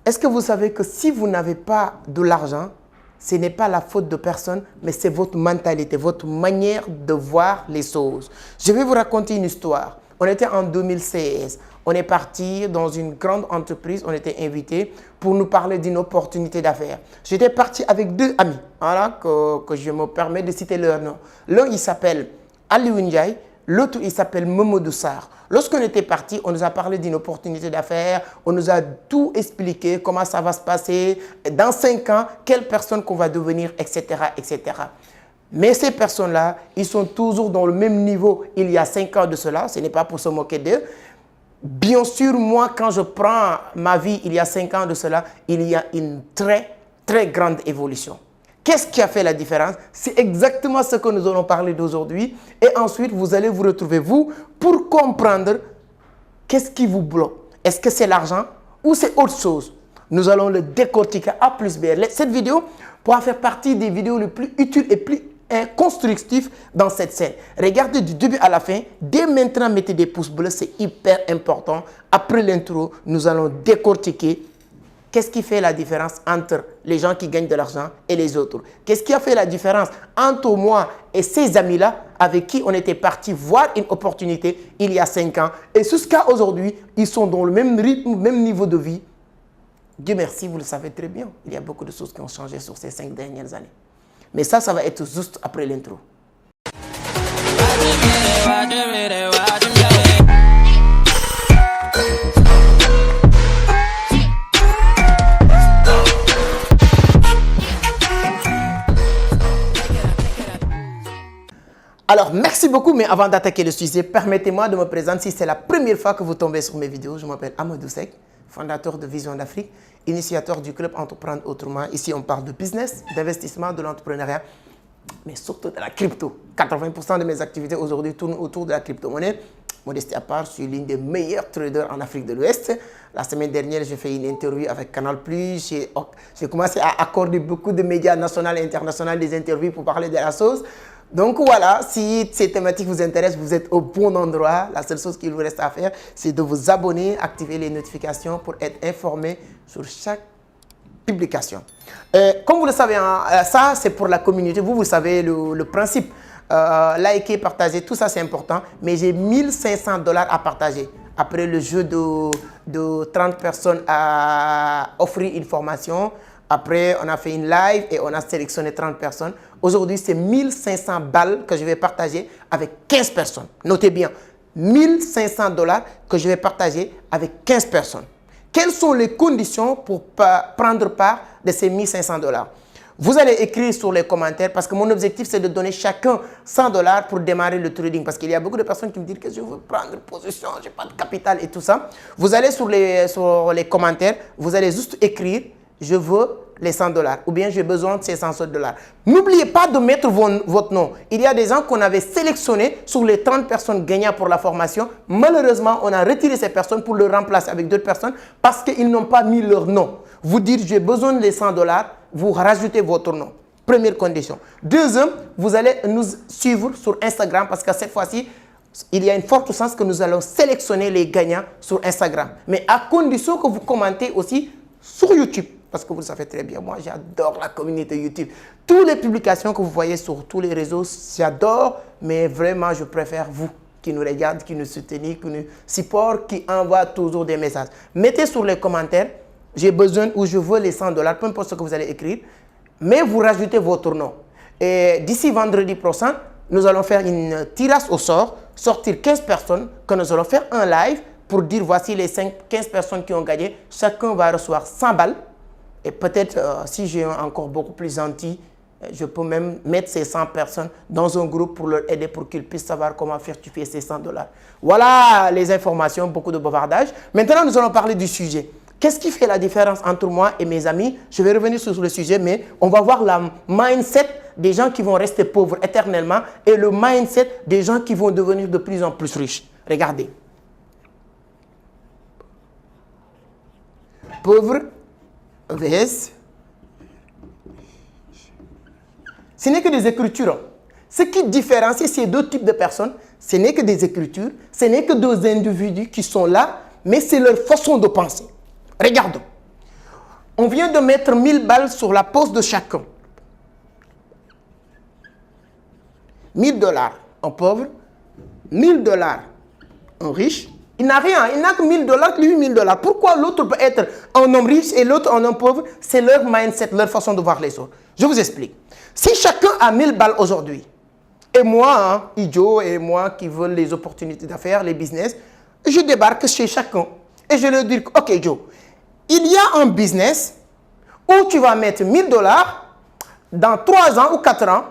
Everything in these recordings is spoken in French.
Est-ce que vous savez que si vous n'avez pas de l'argent, ce n'est pas la faute de personne, mais c'est votre mentalité, votre manière de voir les choses. Je vais vous raconter une histoire. On était en 2016. On est parti dans une grande entreprise. On était invité pour nous parler d'une opportunité d'affaires. J'étais parti avec deux amis, voilà, que je me permets de citer leur nom. L'un, il s'appelle Aliou Ndiaye. L'autre, il s'appelle Momodou Sarr. Lorsqu'on était parti, on nous a parlé d'une opportunité d'affaires, on nous a tout expliqué, comment ça va se passer, dans 5 ans, quelle personne qu'on va devenir, etc., etc. Mais ces personnes-là, ils sont toujours dans le même niveau il y a 5 ans de cela, ce n'est pas pour se moquer d'eux. Bien sûr, moi, quand je prends ma vie il y a 5 ans de cela, il y a une très, très grande évolution. Qu'est-ce qui a fait la différence? C'est exactement ce que nous allons parler d'aujourd'hui. Et ensuite, vous allez vous retrouver, vous, pour comprendre qu'est-ce qui vous bloque. Est-ce que c'est l'argent ou c'est autre chose? Nous allons le décortiquer A plus B. Cette vidéo pourra faire partie des vidéos les plus utiles et plus constructives dans cette scène. Regardez du début à la fin. Dès maintenant, mettez des pouces bleus. C'est hyper important. Après l'intro, nous allons décortiquer qu'est-ce qui fait la différence entre les gens qui gagnent de l'argent et les autres? Qu'est-ce qui a fait la différence entre moi et ces amis-là avec qui on était parti voir une opportunité il y a 5 ans et jusqu'à aujourd'hui, ils sont dans le même rythme, même niveau de vie. Dieu merci, vous le savez très bien. Il y a beaucoup de choses qui ont changé sur ces 5 dernières années. Mais ça va être juste après l'intro. Alors, merci beaucoup, mais avant d'attaquer le sujet, permettez-moi de me présenter si c'est la première fois que vous tombez sur mes vidéos. Je m'appelle Amadou Seck, fondateur de Vision d'Afrique, initiateur du club Entreprendre Autrement. Ici, on parle de business, d'investissement, de l'entrepreneuriat, mais surtout de la crypto. 80% de mes activités aujourd'hui tournent autour de la crypto-monnaie. Modestie à part, je suis l'une des meilleurs traders en Afrique de l'Ouest. La semaine dernière, j'ai fait une interview avec Canal+. J'ai commencé à accorder beaucoup de médias nationaux et internationaux des interviews pour parler de la chose. Donc voilà, si ces thématiques vous intéressent, vous êtes au bon endroit. La seule chose qu'il vous reste à faire, c'est de vous abonner, activer les notifications pour être informé sur chaque publication. Comme vous le savez, hein, ça c'est pour la communauté. Vous savez le principe. Liker, partager, tout ça c'est important. Mais j'ai 1500 $ à partager. Après le jeu de 30 personnes à offrir une formation. Après, on a fait une live et on a sélectionné 30 personnes. Aujourd'hui, c'est 1500 balles que je vais partager avec 15 personnes. Notez bien, 1500 $ que je vais partager avec 15 personnes. Quelles sont les conditions pour prendre part de ces 1500 $? Vous allez écrire sur les commentaires parce que mon objectif, c'est de donner chacun 100 $ pour démarrer le trading. Parce qu'il y a beaucoup de personnes qui me disent que je veux prendre position, je n'ai pas de capital et tout ça. Vous allez sur les commentaires, vous allez juste écrire « Je veux les 100 $ » ou bien « J'ai besoin de ces 100 $. N'oubliez pas de mettre votre nom. Il y a des gens qu'on avait sélectionnés sur les 30 personnes gagnantes pour la formation. Malheureusement, on a retiré ces personnes pour le remplacer avec d'autres personnes parce qu'ils n'ont pas mis leur nom. Vous dites « J'ai besoin des 100 $, vous rajoutez votre nom. Première condition. Deuxième, vous allez nous suivre sur Instagram parce que cette fois-ci, il y a une forte chance que nous allons sélectionner les gagnants sur Instagram. Mais à condition que vous commentez aussi sur YouTube. Parce que vous le savez très bien, moi j'adore la communauté YouTube. Toutes les publications que vous voyez sur tous les réseaux, j'adore, mais vraiment je préfère vous qui nous regardez, qui nous soutenez, qui nous supportent, qui envoient toujours des messages. Mettez sur les commentaires, j'ai besoin ou je veux les 100 $, peu importe ce que vous allez écrire, mais vous rajoutez votre nom. Et d'ici vendredi prochain, nous allons faire une tirage au sort, sortir 15 personnes, que nous allons faire un live pour dire voici les 15 personnes qui ont gagné. Chacun va recevoir 100 balles. Et peut-être, si j'ai encore beaucoup plus gentil, je peux même mettre ces 100 personnes dans un groupe pour leur aider pour qu'ils puissent savoir comment fructifier ces 100 $. Voilà les informations, beaucoup de bavardage. Maintenant, nous allons parler du sujet. Qu'est-ce qui fait la différence entre moi et mes amis? Je vais revenir sur le sujet, mais on va voir la mindset des gens qui vont rester pauvres éternellement et le mindset des gens qui vont devenir de plus en plus riches. Regardez. Pauvre vs. Ce n'est que des écritures. Ce qui différencie ces deux types de personnes, ce n'est que des écritures, ce n'est que deux individus qui sont là, mais c'est leur façon de penser. Regardons. On vient de mettre 1000 balles sur la poche de chacun. 1000 dollars un pauvre, 1000 dollars un riche. Il n'a rien, il n'a que 1000 dollars, lui 1000 dollars. Pourquoi l'autre peut être un homme riche et l'autre un homme pauvre? C'est leur mindset, leur façon de voir les autres. Je vous explique. Si chacun a 1000 balles aujourd'hui, et moi, hein, idiot, et moi qui veux les opportunités d'affaires, les business, je débarque chez chacun et je leur dis, ok Joe, il y a un business où tu vas mettre 1000 dollars dans 3 ans ou 4 ans.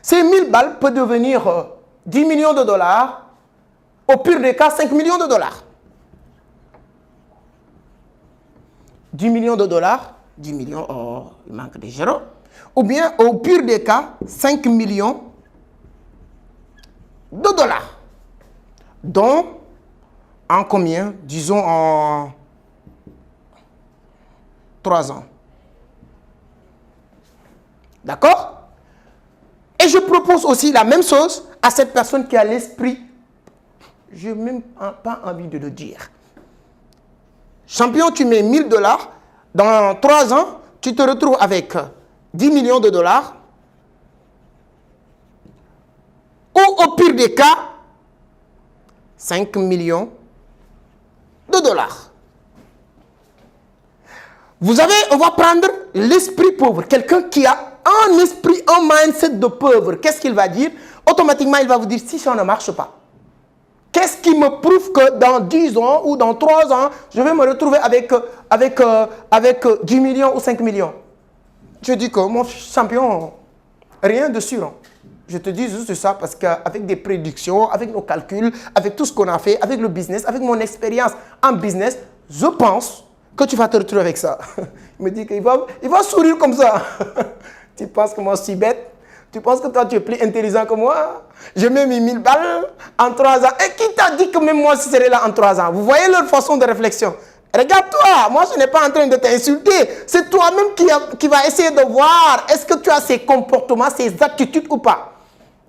Ces 1000 balles peuvent devenir 10 millions de dollars, au pire des cas 5 millions de dollars. 10 millions de dollars, 10 millions, oh, il manque des zéros. Ou bien, au pire des cas, 5 millions de dollars. Donc, en combien? Disons en 3 ans. D'accord? Et je propose aussi la même chose à cette personne qui a l'esprit. Je n'ai même pas envie de le dire. Champion, tu mets 1000 dollars. Dans 3 ans, tu te retrouves avec 10 millions de dollars. Ou au pire des cas, 5 millions de dollars. Vous avez, on va prendre l'esprit pauvre. Quelqu'un qui a un esprit, un mindset de pauvre. Qu'est-ce qu'il va dire? Automatiquement, il va vous dire, si ça ne marche pas, qu'est-ce qui me prouve que dans 10 ans ou dans 3 ans, je vais me retrouver avec 10 millions ou 5 millions? Je dis que mon champion, rien de sûr. Je te dis juste ça parce qu'avec des prédictions, avec nos calculs, avec tout ce qu'on a fait, avec le business, avec mon expérience en business, je pense que tu vas te retrouver avec ça. Il me dit qu'il va sourire comme ça. Tu penses que moi je suis bête? Tu penses que toi tu es plus intelligent que moi? Je mets mis 1000 balles en 3 ans. Et qui t'a dit que même moi je serai là en 3 ans? Vous voyez leur façon de réflexion? Regarde-toi, moi je n'ai pas en train de t'insulter. C'est toi-même qui va essayer de voir est-ce que tu as ces comportements, ces attitudes ou pas.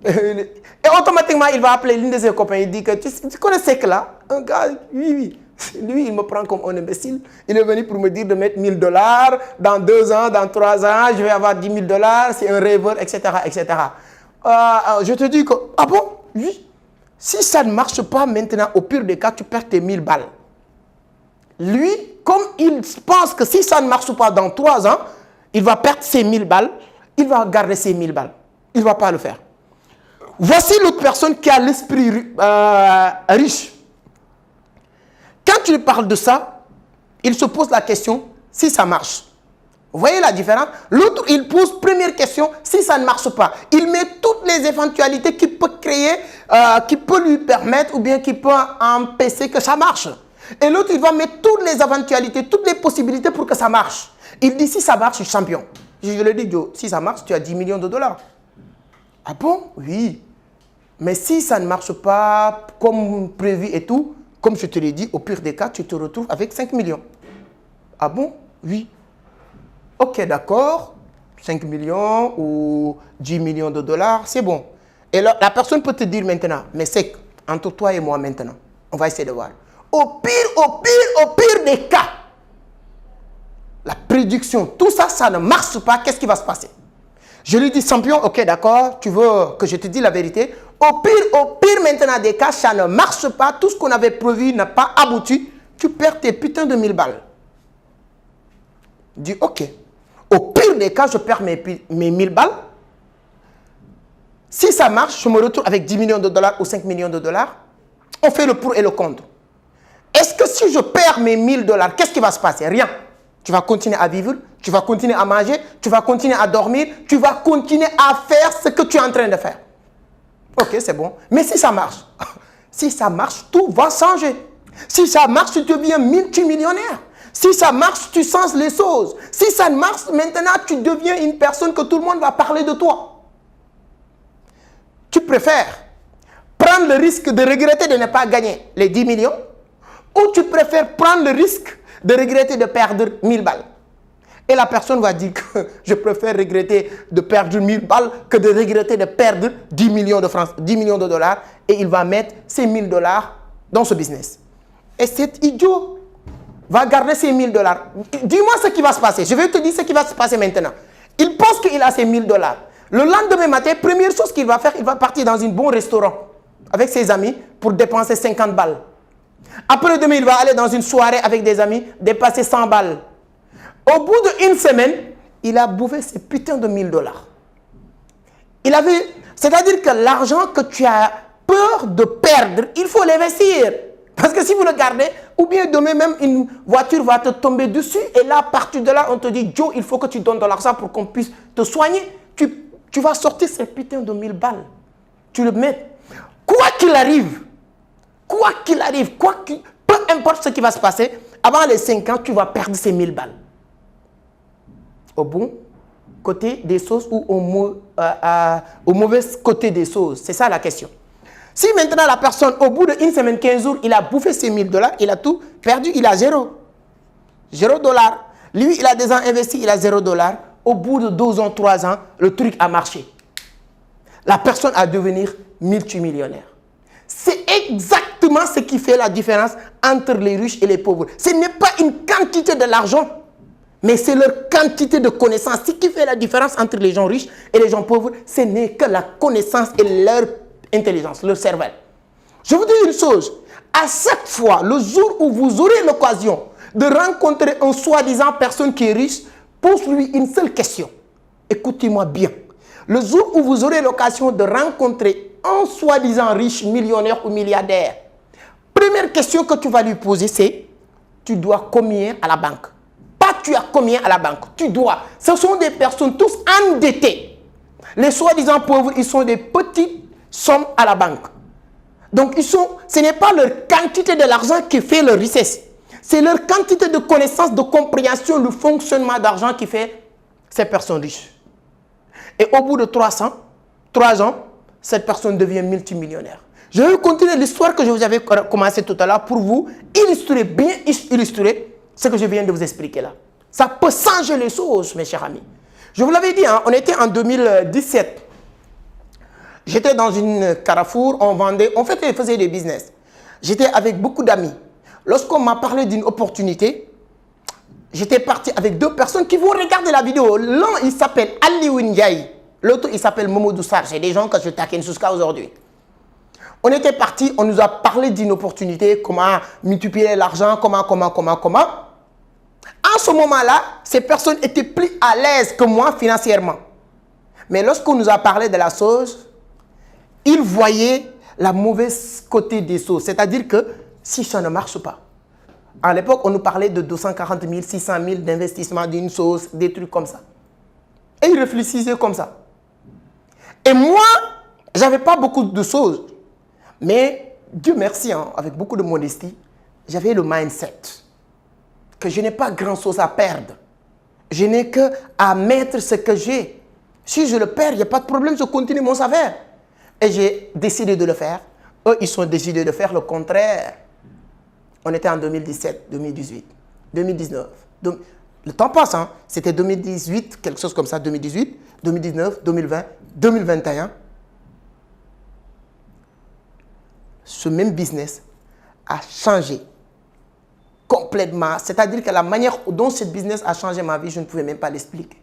Et automatiquement il va appeler l'une de ses copains. Il dit que tu connais Sek là? Un gars, oui. Lui, il me prend comme un imbécile. Il est venu pour me dire de mettre 1000 dollars. Dans 2 ans, dans 3 ans, je vais avoir 10 000 dollars. C'est un rêveur, etc. etc. Je te dis que, ah bon? Oui. Si ça ne marche pas maintenant, au pire des cas, tu perds tes 1000 balles. Lui, comme il pense que si ça ne marche pas dans 3 ans, il va perdre ses 1000 balles. Il va garder ses 1000 balles. Il ne va pas le faire. Voici l'autre personne qui a l'esprit riche. Quand tu lui parles de ça, il se pose la question si ça marche. Vous voyez la différence? L'autre, il pose première question si ça ne marche pas. Il met toutes les éventualités qui peut créer, qui peut lui permettre ou bien qui peut empêcher que ça marche. Et l'autre, il va mettre toutes les éventualités, toutes les possibilités pour que ça marche. Il dit si ça marche, je suis champion. Je lui dis, Joe, si ça marche, tu as 10 millions de dollars. Ah bon? Oui. Mais si ça ne marche pas comme prévu et tout, comme je te l'ai dit, au pire des cas, tu te retrouves avec 5 millions. Ah bon? Oui. Ok, d'accord. 5 millions ou 10 millions de dollars, c'est bon. Et la personne peut te dire maintenant, mais c'est entre toi et moi maintenant. On va essayer de voir. Au pire des cas, la prédiction, tout ça, ça ne marche pas. Qu'est-ce qui va se passer? Je lui dis, champion, ok, d'accord, tu veux que je te dise la vérité. Au pire maintenant des cas, ça ne marche pas. Tout ce qu'on avait prévu n'a pas abouti. Tu perds tes putains de 1000 balles. Je dis, ok. Au pire des cas, je perds mes 1000 balles. Si ça marche, je me retrouve avec 10 millions de dollars ou 5 millions de dollars. On fait le pour et le contre. Est-ce que si je perds mes 1000 dollars, qu'est-ce qui va se passer? Rien. Tu vas continuer à vivre, tu vas continuer à manger, tu vas continuer à dormir, tu vas continuer à faire ce que tu es en train de faire. Ok, c'est bon. Mais si ça marche, tout va changer. Si ça marche, tu deviens multimillionnaire. Si ça marche, tu changes les choses. Si ça ne marche, maintenant, tu deviens une personne que tout le monde va parler de toi. Tu préfères prendre le risque de regretter de ne pas gagner les 10 millions ou tu préfères prendre le risque de regretter de perdre 1000 balles. Et la personne va dire que je préfère regretter de perdre 1000 balles que de regretter de perdre 10 millions de francs, 10 millions de dollars. Et il va mettre ces 1000 dollars dans ce business. Et c'est idiot. va garder ses 1000 dollars. Dis-moi ce qui va se passer. Je vais te dire ce qui va se passer maintenant. Il pense qu'il a ses 1000 dollars. Le lendemain matin, première chose qu'il va faire, il va partir dans un bon restaurant avec ses amis pour dépenser 50 balles. Après demain, il va aller dans une soirée avec des amis, dépenser 100 balles. Au bout d'une semaine, il a bouffé ces putains de 1000 dollars. C'est-à-dire que l'argent que tu as peur de perdre, il faut l'investir. Parce que si vous le gardez, ou bien demain même une voiture va te tomber dessus et là, à partir de là, on te dit, Joe, il faut que tu donnes de l'argent pour qu'on puisse te soigner. Tu vas sortir ces putains de 1000 balles. Tu le mets. Quoi qu'il arrive, peu importe ce qui va se passer, avant les 5 ans, tu vas perdre ces 1000 balles. Au bon côté des choses ou au mauvais côté des choses. C'est ça la question. Si maintenant la personne, au bout d'une semaine, 15 jours, il a bouffé ses 1000 dollars, il a tout perdu, il a 0. 0 dollars. Lui, il a déjà investi, il a 0 dollars. Au bout de 2 ans, 3 ans, le truc a marché. La personne a devenir multimillionnaire. C'est exactement ce qui fait la différence entre les riches et les pauvres. Ce n'est pas une quantité de l'argent, mais c'est leur quantité de connaissances. Ce qui fait la différence entre les gens riches et les gens pauvres, ce n'est que la connaissance et leur intelligence, leur cerveau. Je vous dis une chose, à chaque fois, le jour où vous aurez l'occasion de rencontrer un soi-disant personne qui est riche, pose-lui une seule question. Écoutez-moi bien. Le jour où vous aurez l'occasion de rencontrer un soi-disant riche, millionnaire ou milliardaire, première question que tu vas lui poser, c'est tu dois combien à la banque? Pas tu as combien à la banque, tu dois. Ce sont des personnes tous endettées. Les soi-disant pauvres, ils sont des petites sommes à la banque. Donc, ce n'est pas leur quantité de l'argent qui fait leur richesse. C'est leur quantité de connaissance, de compréhension, le fonctionnement d'argent qui fait ces personnes riches. Et au bout de 3 ans, cette personne devient multimillionnaire. Je vais continuer l'histoire que je vous avais commencé tout à l'heure pour vous illustrer, bien illustrer ce que je viens de vous expliquer là. Ça peut changer les choses, mes chers amis. Je vous l'avais dit, hein, on était en 2017. J'étais dans une Carrefour, on faisait des business. J'étais avec beaucoup d'amis. Lorsqu'on m'a parlé d'une opportunité, j'étais parti avec 2 personnes qui vont regarder la vidéo. L'un, il s'appelle Aliou Ndiaye. L'autre, il s'appelle Momodou Sarr. C'est des gens que je taquine jusqu'à aujourd'hui. On était parti, on nous a parlé d'une opportunité, comment multiplier l'argent, comment. En ce moment-là, ces personnes étaient plus à l'aise que moi financièrement. Mais lorsqu'on nous a parlé de la chose, ils voyaient la mauvaise côté des choses. C'est-à-dire que si ça ne marche pas, à l'époque, on nous parlait de 240 000, 600 000 d'investissement d'une chose, des trucs comme ça. Et ils réfléchissaient comme ça. Et moi, je n'avais pas beaucoup de choses. Mais Dieu merci, hein, avec beaucoup de modestie, j'avais le mindset que je n'ai pas grand-chose à perdre. Je n'ai qu'à mettre ce que j'ai. Si je le perds, il n'y a pas de problème, je continue mon savoir. Et j'ai décidé de le faire. Eux, ils ont décidé de faire le contraire. On était en 2017, 2018, 2019. Le temps passe, hein? C'était 2018, quelque chose comme ça, 2018, 2019, 2020, 2021. Ce même business a changé complètement. C'est-à-dire que la manière dont ce business a changé ma vie, je ne pouvais même pas l'expliquer.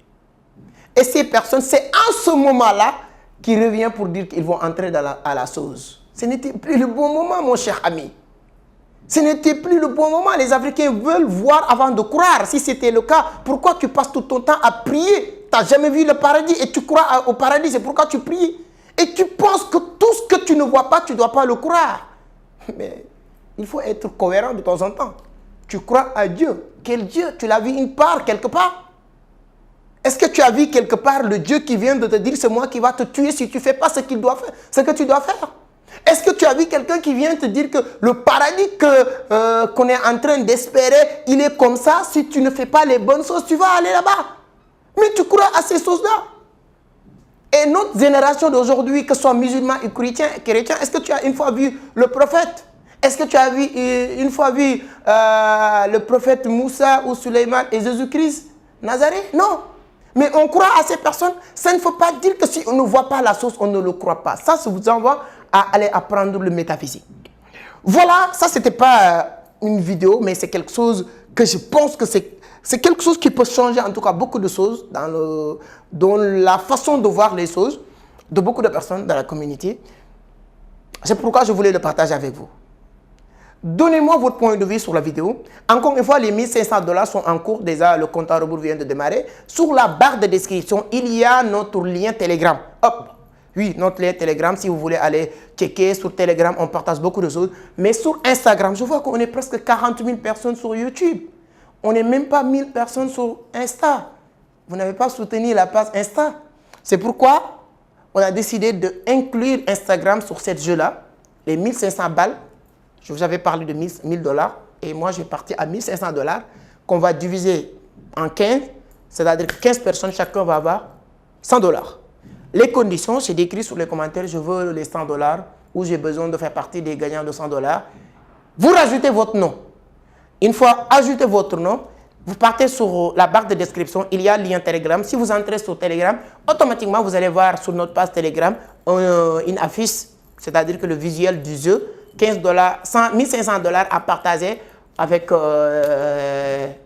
Et ces personnes, c'est en ce moment-là qu'ils reviennent pour dire qu'ils vont entrer à la chose. Ce n'était plus le bon moment, mon cher ami. Ce n'était plus le bon moment. Les Africains veulent voir avant de croire. Si c'était le cas, pourquoi tu passes tout ton temps à prier? Tu n'as jamais vu le paradis et tu crois au paradis. C'est pourquoi tu pries. Et tu penses que tout ce que tu ne vois pas, tu ne dois pas le croire. Mais il faut être cohérent de temps en temps. Tu crois à Dieu. Quel Dieu? Tu l'as vu une part quelque part? Est-ce que tu as vu quelque part le Dieu qui vient de te dire c'est moi qui va te tuer si tu ne fais pas ce qu'il doit faire, ce que tu dois faire? Est-ce que tu as vu quelqu'un qui vient te dire que le paradis qu'on est en train d'espérer, il est comme ça, si tu ne fais pas les bonnes choses, tu vas aller là-bas? Mais tu crois à ces choses-là? Et notre génération d'aujourd'hui, que ce soit musulmans et chrétiens, est-ce que tu as une fois vu le prophète? Est-ce que tu as vu une fois vu le prophète Moussa ou Suleiman et Jésus-Christ Nazareth? Non. Mais on croit à ces personnes. Ça ne faut pas dire que si on ne voit pas la chose, on ne le croit pas. Ça vous envoie à aller apprendre le métaphysique. Voilà, ça c'était pas une vidéo, mais c'est quelque chose que je pense que c'est quelque chose qui peut changer en tout cas beaucoup de choses dans la façon de voir les choses de beaucoup de personnes dans la communauté. C'est pourquoi je voulais le partager avec vous. Donnez-moi votre point de vue sur la vidéo. Encore une fois, les 1500 $ sont en cours. Déjà, le compte à rebours vient de démarrer. Sur la barre de description, il y a notre lien Telegram. Hop! Oui, notre lien Telegram, si vous voulez aller checker sur Telegram, on partage beaucoup de choses. Mais sur Instagram, je vois qu'on est presque 40 000 personnes sur YouTube. On n'est même pas 1000 personnes sur Insta. Vous n'avez pas soutenu la page Insta. C'est pourquoi on a décidé d'inclure Instagram sur ce jeu-là. Les 1500 balles, je vous avais parlé de 1000 $ et moi je vais partir à 1500 $ qu'on va diviser en 15. C'est-à-dire que 15 personnes, chacun va avoir 100 $. Les conditions, c'est décrit sur les commentaires, je veux les 100 $ ou j'ai besoin de faire partie des gagnants de 100 $. Vous rajoutez votre nom. Une fois ajouté votre nom, vous partez sur la barre de description, il y a le lien Telegram. Si vous entrez sur Telegram, automatiquement, vous allez voir sur notre page Telegram une affiche, c'est-à-dire que le visuel du jeu, 15 $, 1500 $ à partager avec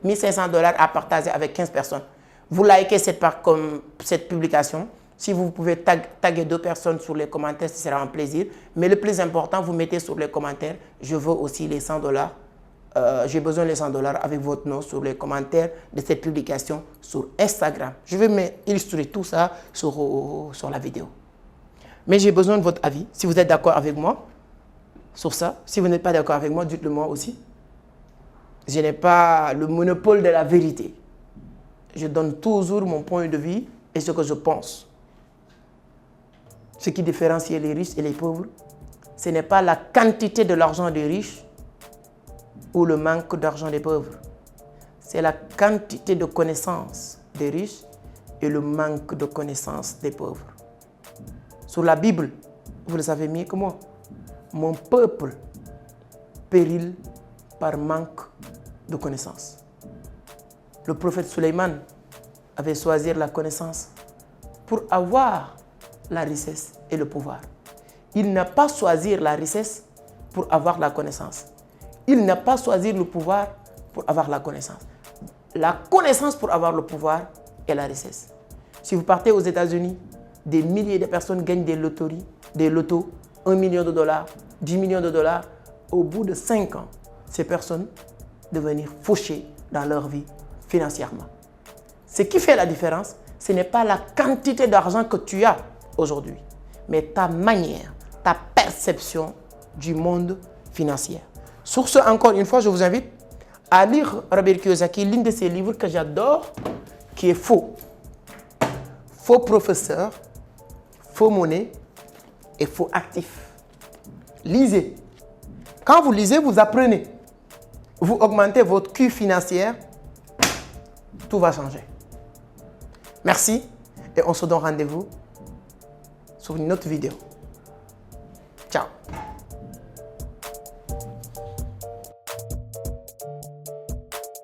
1500 $ à partager avec 15 personnes. Vous likez cette publication. Si vous pouvez taguer 2 personnes sur les commentaires, ce sera un plaisir. Mais le plus important, vous mettez sur les commentaires, je veux aussi les 100 $. J'ai besoin des 100 $ avec votre nom sur les commentaires de cette publication sur Instagram. Je vais illustrer tout ça sur la vidéo. Mais j'ai besoin de votre avis. Si vous êtes d'accord avec moi sur ça, si vous n'êtes pas d'accord avec moi, dites-le moi aussi. Je n'ai pas le monopole de la vérité. Je donne toujours mon point de vue et ce que je pense. Ce qui différencie les riches et les pauvres, ce n'est pas la quantité de l'argent des riches ou le manque d'argent des pauvres. C'est la quantité de connaissances des riches et le manque de connaissances des pauvres. Sur la Bible, vous le savez mieux que moi, mon peuple périt par manque de connaissances. Le prophète Suleiman avait choisi la connaissance pour avoir la richesse et le pouvoir. Il n'a pas choisi la richesse pour avoir la connaissance. Il n'a pas choisi le pouvoir pour avoir la connaissance. La connaissance pour avoir le pouvoir et la richesse. Si vous partez aux États-Unis, des milliers de personnes gagnent des lotos, 1 million de $, 10 millions de $. Au bout de 5 ans, ces personnes deviennent fauchées dans leur vie financièrement. Ce qui fait la différence, ce n'est pas la quantité d'argent que tu as aujourd'hui, mais ta manière, ta perception du monde financier. Sur ce, encore une fois, je vous invite à lire Robert Kiyosaki, l'un de ses livres que j'adore, qui est Faux. Faux professeur, faux monnaie et faux actif. Lisez. Quand vous lisez, vous apprenez. Vous augmentez votre QI financière, tout va changer. Merci et on se donne rendez-vous sur une autre vidéo.